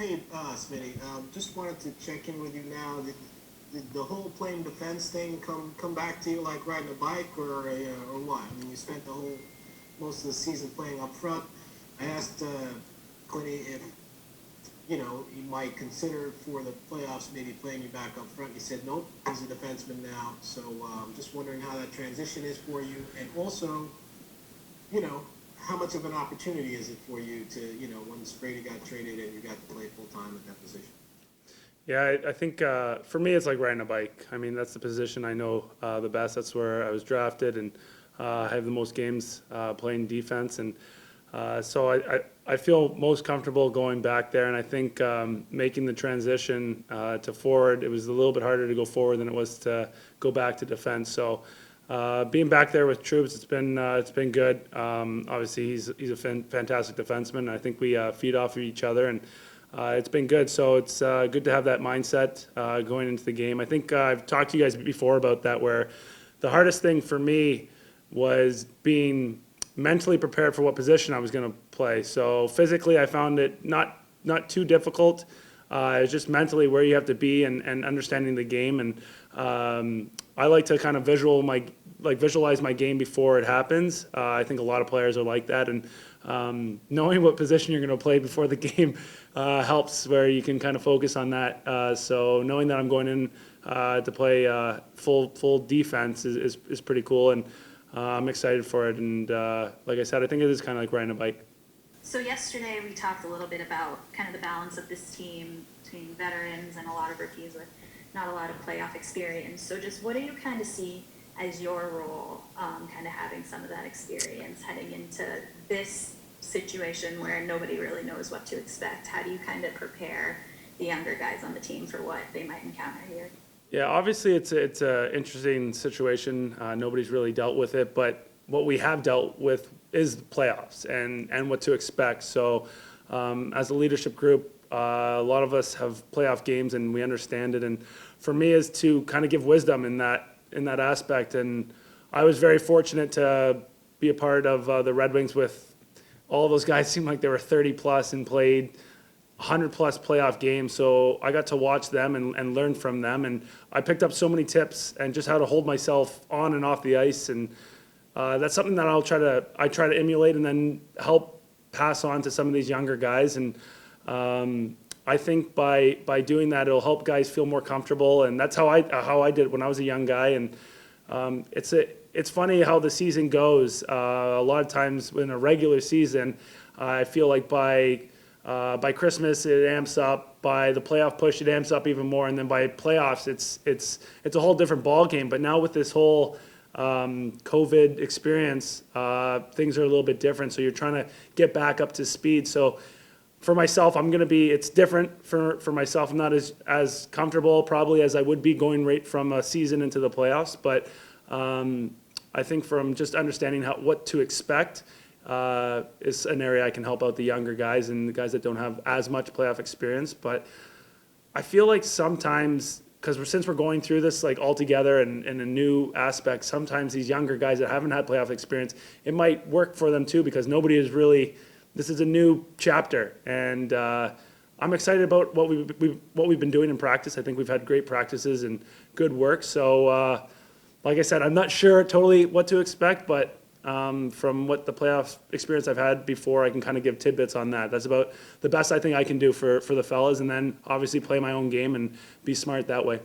Hey, Smitty, just wanted to check in with you now. Did the whole playing defense thing come back to you like riding a bike, or what? I mean, you spent the whole most of the season playing up front. I asked Clinty if you might consider for the playoffs maybe playing you back up front. He said nope, he's a defenseman now. So just wondering how that transition is for you, and also, you know, how much of an opportunity is it for you to, when Sprady got traded and you got to play full time at that position? Yeah, I think for me it's like riding a bike. I mean, that's the position I know the best. That's where I was drafted, and I have the most games playing defense, and so I feel most comfortable going back there. And I think making the transition to forward, it was a little bit harder to go forward than it was to go back to defense. So being back there with Troops, it's been good. Obviously, he's a fantastic defenseman. I think we feed off of each other, and it's been good. So it's good to have that mindset going into the game. I think I've talked to you guys before about that, where the hardest thing for me was being mentally prepared for what position I was going to play. So physically, I found it not too difficult. It's just mentally where you have to be, and understanding the game. And I like to kind of visualize my game before it happens. I think a lot of players are like that, and knowing what position you're going to play before the game helps, where you can kind of focus on that. So knowing that I'm going in to play full defense is pretty cool, and I'm excited for it. And like I said, I think it is kind of like riding a bike. So yesterday we talked a little bit about kind of the balance of this team between veterans and a lot of rookies with not a lot of playoff experience. So just what do you kind of see as your role, kind of having some of that experience heading into this situation where nobody really knows what to expect? How do you kind of prepare the younger guys on the team for what they might encounter here? Yeah, obviously it's a interesting situation. Nobody's really dealt with it, but what we have dealt with is the playoffs and what to expect. So as a leadership group, a lot of us have playoff games and we understand it. And for me is to kind of give wisdom in that aspect. And I was very fortunate to be a part of the Red Wings with all of those guys. Seemed like they were 30 plus and played 100 plus playoff games. So I got to watch them and learn from them. And I picked up so many tips and just how to hold myself on and off the ice. And that's something that I try to emulate and then help pass on to some of these younger guys. And I think by doing that, it'll help guys feel more comfortable. And that's how I did it when I was a young guy. And it's funny how the season goes. A lot of times in a regular season, I feel like by Christmas it amps up. By the playoff push, it amps up even more. And then by playoffs, it's a whole different ball game. But now with this whole COVID experience, things are a little bit different. So you're trying to get back up to speed. So for myself, it's different for myself. I'm not as comfortable probably as I would be going right from a season into the playoffs. But I think from just understanding what to expect is an area I can help out the younger guys and the guys that don't have as much playoff experience. But I feel like sometimes, because since we're going through this like all together and in a new aspect, sometimes these younger guys that haven't had playoff experience, it might work for them too, because nobody is really. This is a new chapter, and I'm excited about what we've been doing in practice. I think we've had great practices and good work. So, like I said, I'm not sure totally what to expect, but from what the playoff experience I've had before, I can kind of give tidbits on that. That's about the best I think I can do for the fellas, and then obviously play my own game and be smart that way.